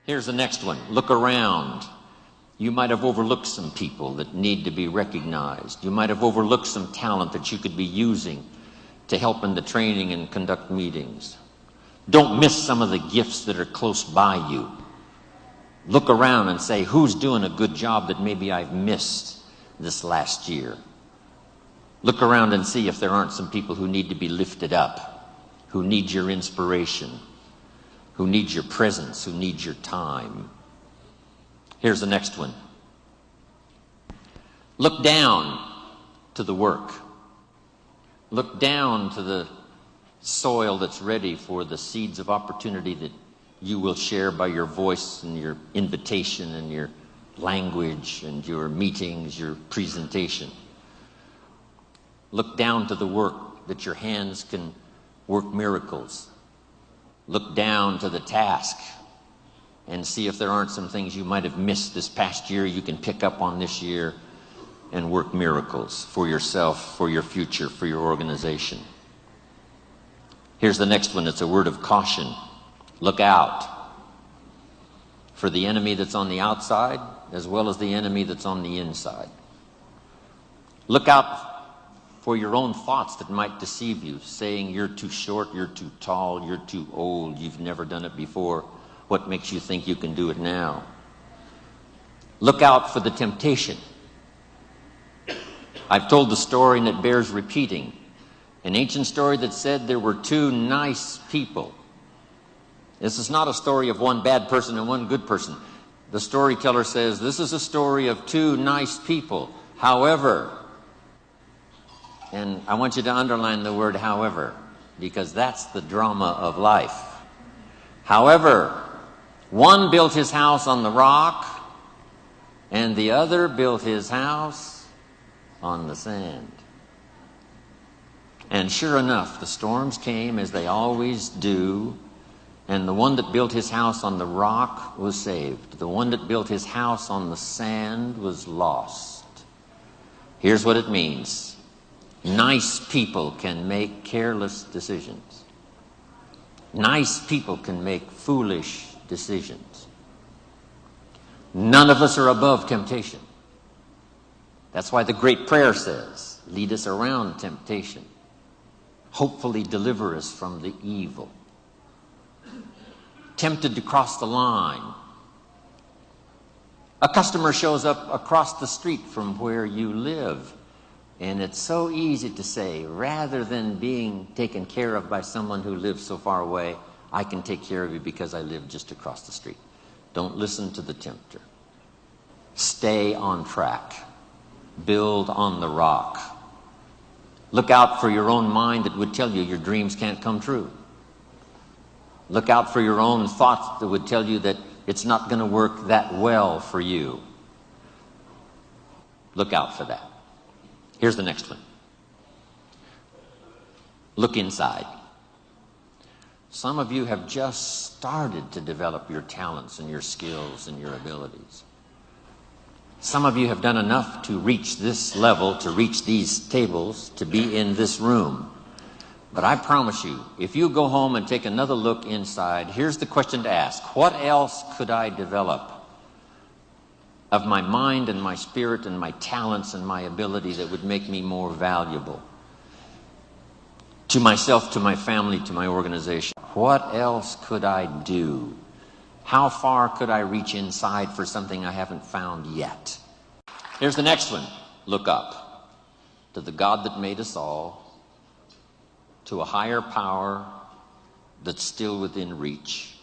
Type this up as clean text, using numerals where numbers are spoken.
Here's the next one. Look around. You might have overlooked some people that need to be recognized. You might have overlooked some talent that you could be using to help in the training and conduct meetings. Don't miss some of the gifts that are close by you. Look around and say, who's doing a good job that maybe I've missed this last year? Look around and see if there aren't some people who need to be lifted up, who need your inspiration, who need your presence, who need your time. Here's the next one. Look down to the work. Look down to the soil that's ready for the seeds of opportunity that you will share by your voice and your invitation and your language and your meetings, your presentation. Look down to the work that your hands can work miracles. Look down to the task and see if there aren't some things you might have missed this past year you can pick up on this year and work miracles for yourself, for your future, for your organization. Here's the next one. It's a word of caution. Look out for the enemy that's on the outside as well as the enemy that's on the inside. Look out for your own thoughts that might deceive you, saying you're too short, you're too tall, you're too old, you've never done it before. What makes you think you can do it now? Look out for the temptation. I've told the story and it bears repeating. An ancient story that said there were two nice people. This is not a story of one bad person and one good person. The storyteller says this is a story of two nice people. However, and I want you to underline the word however, because that's the drama of life. However, one built his house on the rock, and the other built his house on the sand. And sure enough, the storms came as they always do, and the one that built his house on the rock was saved. The one that built his house on the sand was lost. Here's what it means. Nice people can make careless decisions. Nice people can make foolish decisions. None of us are above temptation. That's why the great prayer says, lead us around temptation. Hopefully deliver us from the evil. Tempted to cross the line. A customer shows up across the street from where you live. And it's so easy to say, rather than being taken care of by someone who lives so far away, I can take care of you because I live just across the street. Don't listen to the tempter. Stay on track. Build on the rock. Look out for your own mind that would tell you your dreams can't come true. Look out for your own thoughts that would tell you that it's not going to work that well for you. Look out for that. Here's the next one. Look inside. Some of you have just started to develop your talents and your skills and your abilities. Some of you have done enough to reach this level, to reach these tables, to be in this room. But I promise you, if you go home and take another look inside, here's the question to ask. What else could I develop of my mind and my spirit and my talents and my ability that would make me more valuable to myself, to my family, to my organization? What else could I do? How far could I reach inside for something I haven't found yet? Here's the next one. Look up to the God that made us all, to a higher power that's still within reach,